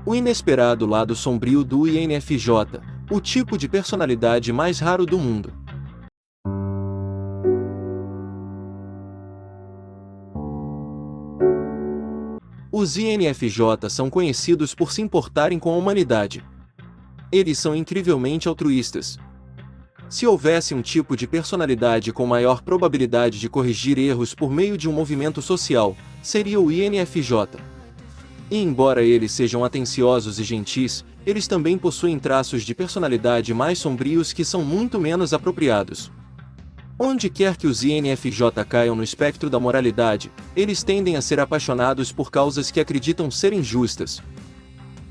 O inesperado lado sombrio do INFJ, o tipo de personalidade mais raro do mundo. Os INFJ são conhecidos por se importarem com a humanidade. Eles são incrivelmente altruístas. Se houvesse um tipo de personalidade com maior probabilidade de corrigir erros por meio de um movimento social, seria o INFJ. E embora eles sejam atenciosos e gentis, eles também possuem traços de personalidade mais sombrios que são muito menos apropriados. Onde quer que os INFJ caiam no espectro da moralidade, eles tendem a ser apaixonados por causas que acreditam serem justas.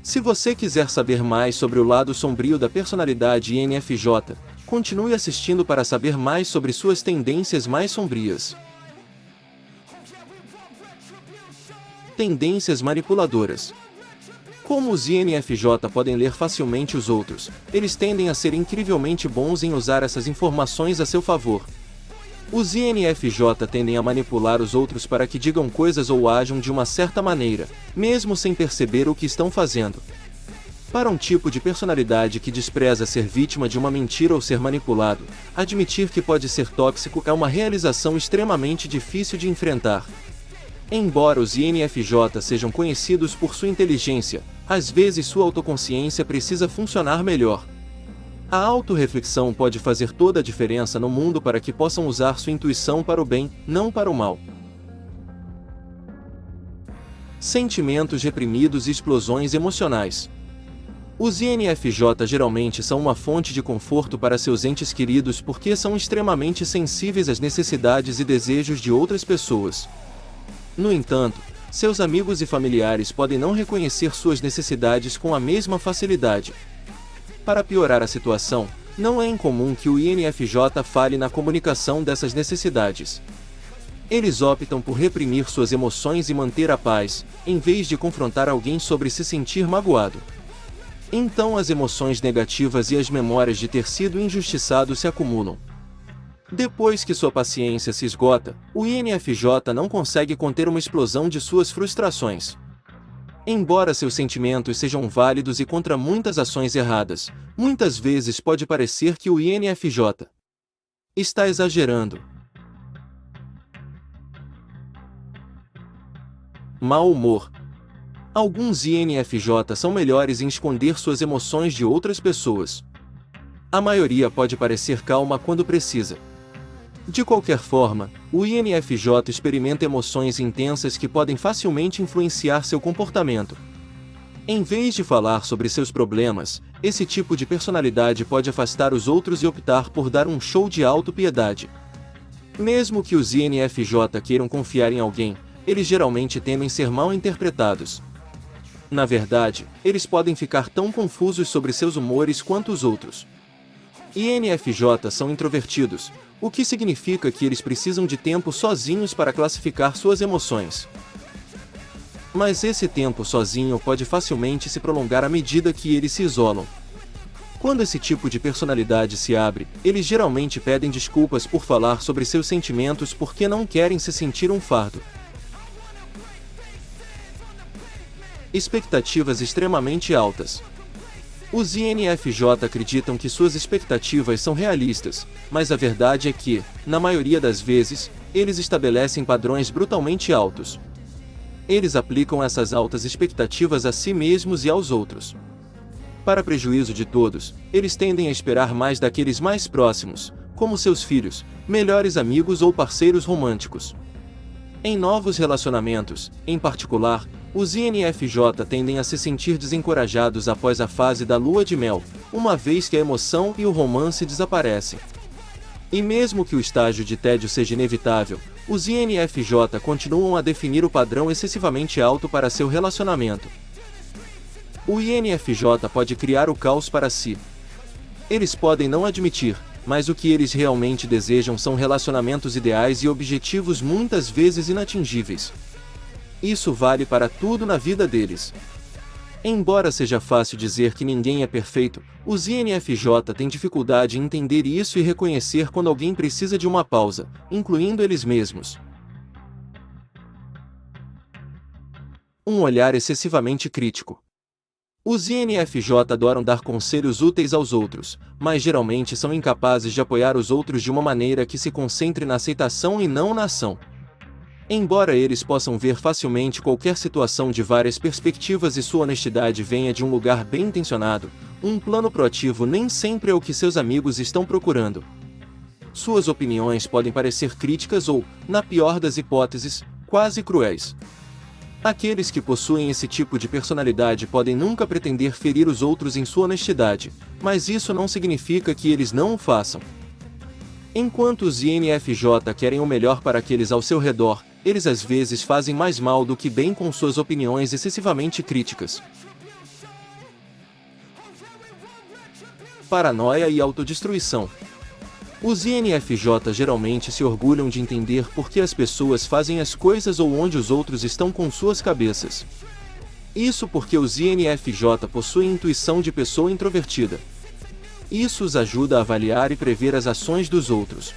Se você quiser saber mais sobre o lado sombrio da personalidade INFJ, continue assistindo para saber mais sobre suas tendências mais sombrias. Tendências manipuladoras. Como os INFJ podem ler facilmente os outros, eles tendem a ser incrivelmente bons em usar essas informações a seu favor. Os INFJ tendem a manipular os outros para que digam coisas ou ajam de uma certa maneira, mesmo sem perceber o que estão fazendo. Para um tipo de personalidade que despreza ser vítima de uma mentira ou ser manipulado, admitir que pode ser tóxico é uma realização extremamente difícil de enfrentar. Embora os INFJ sejam conhecidos por sua inteligência, às vezes sua autoconsciência precisa funcionar melhor. A autorreflexão pode fazer toda a diferença no mundo para que possam usar sua intuição para o bem, não para o mal. Sentimentos reprimidos e explosões emocionais. Os INFJ geralmente são uma fonte de conforto para seus entes queridos porque são extremamente sensíveis às necessidades e desejos de outras pessoas. No entanto, seus amigos e familiares podem não reconhecer suas necessidades com a mesma facilidade. Para piorar a situação, não é incomum que o INFJ falhe na comunicação dessas necessidades. Eles optam por reprimir suas emoções e manter a paz, em vez de confrontar alguém sobre se sentir magoado. Então as emoções negativas e as memórias de ter sido injustiçado se acumulam. Depois que sua paciência se esgota, o INFJ não consegue conter uma explosão de suas frustrações. Embora seus sentimentos sejam válidos e contra muitas ações erradas, muitas vezes pode parecer que o INFJ está exagerando. Mau humor. Alguns INFJ são melhores em esconder suas emoções de outras pessoas. A maioria pode parecer calma quando precisa. De qualquer forma, o INFJ experimenta emoções intensas que podem facilmente influenciar seu comportamento. Em vez de falar sobre seus problemas, esse tipo de personalidade pode afastar os outros e optar por dar um show de autopiedade. Mesmo que os INFJ queiram confiar em alguém, eles geralmente temem ser mal interpretados. Na verdade, eles podem ficar tão confusos sobre seus humores quanto os outros. INFJ são introvertidos, o que significa que eles precisam de tempo sozinhos para classificar suas emoções. Mas esse tempo sozinho pode facilmente se prolongar à medida que eles se isolam. Quando esse tipo de personalidade se abre, eles geralmente pedem desculpas por falar sobre seus sentimentos porque não querem se sentir um fardo. Expectativas extremamente altas. Os INFJ acreditam que suas expectativas são realistas, mas a verdade é que, na maioria das vezes, eles estabelecem padrões brutalmente altos. Eles aplicam essas altas expectativas a si mesmos e aos outros. Para prejuízo de todos, eles tendem a esperar mais daqueles mais próximos, como seus filhos, melhores amigos ou parceiros românticos. Em novos relacionamentos, em particular, os INFJ tendem a se sentir desencorajados após a fase da lua de mel, uma vez que a emoção e o romance desaparecem. E mesmo que o estágio de tédio seja inevitável, os INFJ continuam a definir o padrão excessivamente alto para seu relacionamento. O INFJ pode criar o caos para si. Eles podem não admitir, mas o que eles realmente desejam são relacionamentos ideais e objetivos muitas vezes inatingíveis. Isso vale para tudo na vida deles. Embora seja fácil dizer que ninguém é perfeito, os INFJ têm dificuldade em entender isso e reconhecer quando alguém precisa de uma pausa, incluindo eles mesmos. Um olhar excessivamente crítico. Os INFJ adoram dar conselhos úteis aos outros, mas geralmente são incapazes de apoiar os outros de uma maneira que se concentre na aceitação e não na ação. Embora eles possam ver facilmente qualquer situação de várias perspectivas e sua honestidade venha de um lugar bem intencionado, um plano proativo nem sempre é o que seus amigos estão procurando. Suas opiniões podem parecer críticas ou, na pior das hipóteses, quase cruéis. Aqueles que possuem esse tipo de personalidade podem nunca pretender ferir os outros em sua honestidade, mas isso não significa que eles não o façam. Enquanto os INFJ querem o melhor para aqueles ao seu redor, eles às vezes fazem mais mal do que bem com suas opiniões excessivamente críticas. Paranoia e autodestruição. Os INFJ geralmente se orgulham de entender por que as pessoas fazem as coisas ou onde os outros estão com suas cabeças. Isso porque os INFJ possuem intuição de pessoa introvertida. Isso os ajuda a avaliar e prever as ações dos outros.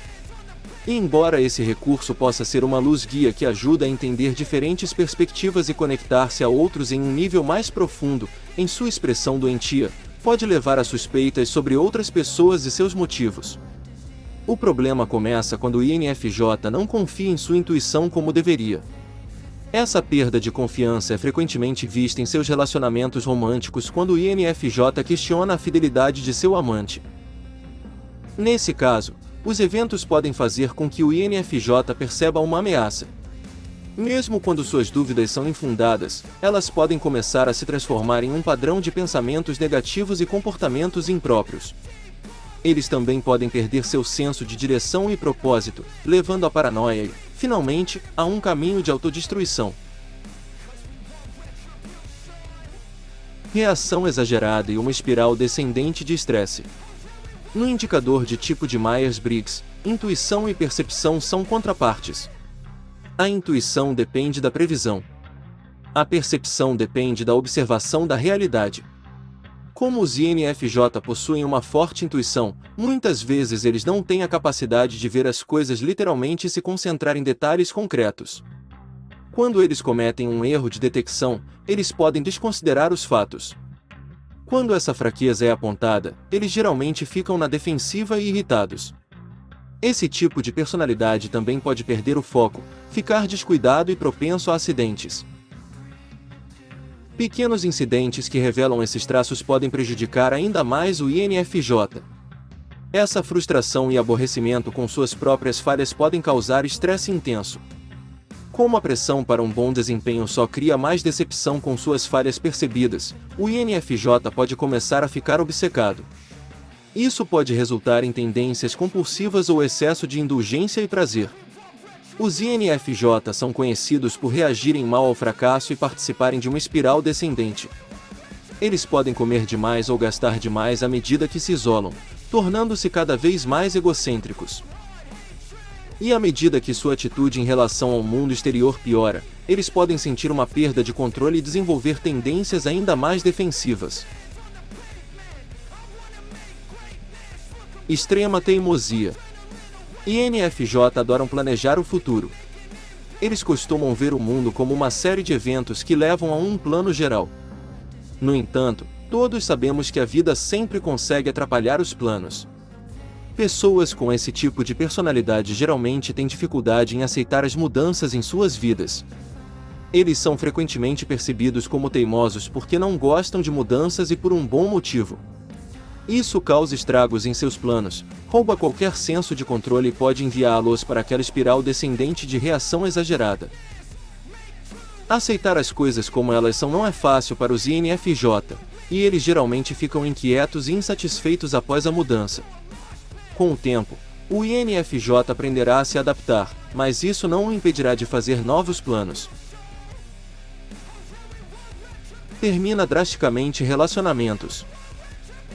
E embora esse recurso possa ser uma luz-guia que ajuda a entender diferentes perspectivas e conectar-se a outros em um nível mais profundo, em sua expressão doentia, pode levar a suspeitas sobre outras pessoas e seus motivos. O problema começa quando o INFJ não confia em sua intuição como deveria. Essa perda de confiança é frequentemente vista em seus relacionamentos românticos quando o INFJ questiona a fidelidade de seu amante. Nesse caso, os eventos podem fazer com que o INFJ perceba uma ameaça. Mesmo quando suas dúvidas são infundadas, elas podem começar a se transformar em um padrão de pensamentos negativos e comportamentos impróprios. Eles também podem perder seu senso de direção e propósito, levando à paranoia e, finalmente, a um caminho de autodestruição. Reação exagerada e uma espiral descendente de estresse. No indicador de tipo de Myers-Briggs, intuição e percepção são contrapartes. A intuição depende da previsão. A percepção depende da observação da realidade. Como os INFJ possuem uma forte intuição, muitas vezes eles não têm a capacidade de ver as coisas literalmente e se concentrar em detalhes concretos. Quando eles cometem um erro de detecção, eles podem desconsiderar os fatos. Quando essa fraqueza é apontada, eles geralmente ficam na defensiva e irritados. Esse tipo de personalidade também pode perder o foco, ficar descuidado e propenso a acidentes. Pequenos incidentes que revelam esses traços podem prejudicar ainda mais o INFJ. Essa frustração e aborrecimento com suas próprias falhas podem causar estresse intenso. Como a pressão para um bom desempenho só cria mais decepção com suas falhas percebidas, o INFJ pode começar a ficar obcecado. Isso pode resultar em tendências compulsivas ou excesso de indulgência e prazer. Os INFJ são conhecidos por reagirem mal ao fracasso e participarem de uma espiral descendente. Eles podem comer demais ou gastar demais à medida que se isolam, tornando-se cada vez mais egocêntricos. E à medida que sua atitude em relação ao mundo exterior piora, eles podem sentir uma perda de controle e desenvolver tendências ainda mais defensivas. Extrema teimosia. INFJ adoram planejar o futuro. Eles costumam ver o mundo como uma série de eventos que levam a um plano geral. No entanto, todos sabemos que a vida sempre consegue atrapalhar os planos. Pessoas com esse tipo de personalidade geralmente têm dificuldade em aceitar as mudanças em suas vidas. Eles são frequentemente percebidos como teimosos porque não gostam de mudanças e por um bom motivo. Isso causa estragos em seus planos, rouba qualquer senso de controle e pode enviá-los para aquela espiral descendente de reação exagerada. Aceitar as coisas como elas são não é fácil para os INFJ, e eles geralmente ficam inquietos e insatisfeitos após a mudança. Com o tempo, o INFJ aprenderá a se adaptar, mas isso não o impedirá de fazer novos planos. Termina drasticamente relacionamentos.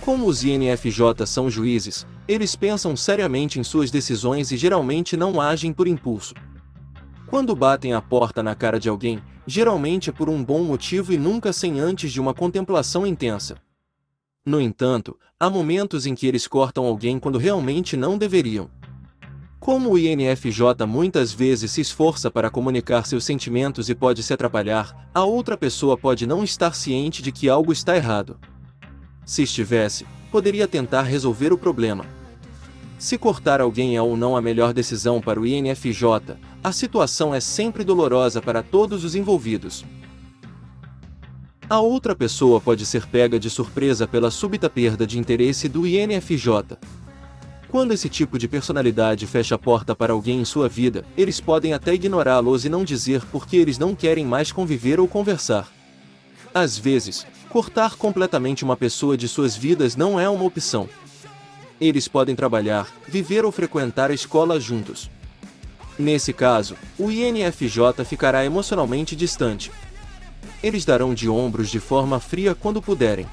Como os INFJ são juízes, eles pensam seriamente em suas decisões e geralmente não agem por impulso. Quando batem a porta na cara de alguém, geralmente é por um bom motivo e nunca sem antes de uma contemplação intensa. No entanto, há momentos em que eles cortam alguém quando realmente não deveriam. Como o INFJ muitas vezes se esforça para comunicar seus sentimentos e pode se atrapalhar, a outra pessoa pode não estar ciente de que algo está errado. Se estivesse, poderia tentar resolver o problema. Se cortar alguém é ou não a melhor decisão para o INFJ, a situação é sempre dolorosa para todos os envolvidos. A outra pessoa pode ser pega de surpresa pela súbita perda de interesse do INFJ. Quando esse tipo de personalidade fecha a porta para alguém em sua vida, eles podem até ignorá-los e não dizer porque eles não querem mais conviver ou conversar. Às vezes, cortar completamente uma pessoa de suas vidas não é uma opção. Eles podem trabalhar, viver ou frequentar a escola juntos. Nesse caso, o INFJ ficará emocionalmente distante. Eles darão de ombros de forma fria quando puderem.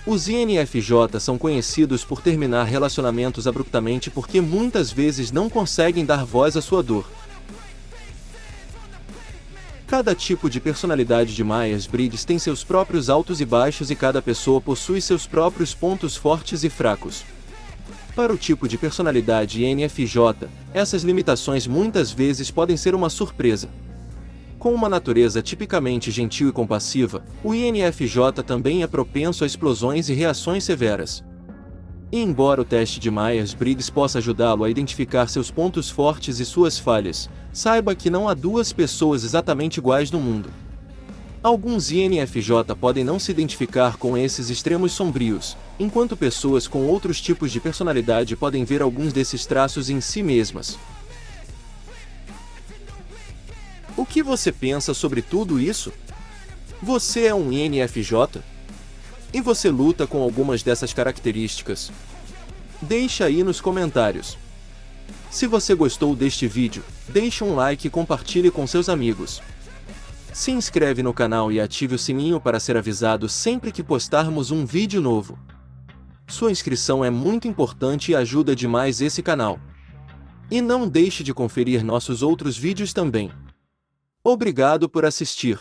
Os INFJ são conhecidos por terminar relacionamentos abruptamente porque muitas vezes não conseguem dar voz à sua dor. Cada tipo de personalidade de Myers-Briggs tem seus próprios altos e baixos e cada pessoa possui seus próprios pontos fortes e fracos. Para o tipo de personalidade INFJ, essas limitações muitas vezes podem ser uma surpresa. Com uma natureza tipicamente gentil e compassiva, o INFJ também é propenso a explosões e reações severas. E embora o teste de Myers-Briggs possa ajudá-lo a identificar seus pontos fortes e suas falhas, saiba que não há duas pessoas exatamente iguais no mundo. Alguns INFJ podem não se identificar com esses extremos sombrios, enquanto pessoas com outros tipos de personalidade podem ver alguns desses traços em si mesmas. O que você pensa sobre tudo isso? Você é um INFJ? E você luta com algumas dessas características? Deixa aí nos comentários. Se você gostou deste vídeo, deixe um like e compartilhe com seus amigos. Se inscreve no canal e ative o sininho para ser avisado sempre que postarmos um vídeo novo. Sua inscrição é muito importante e ajuda demais esse canal. E não deixe de conferir nossos outros vídeos também. Obrigado por assistir.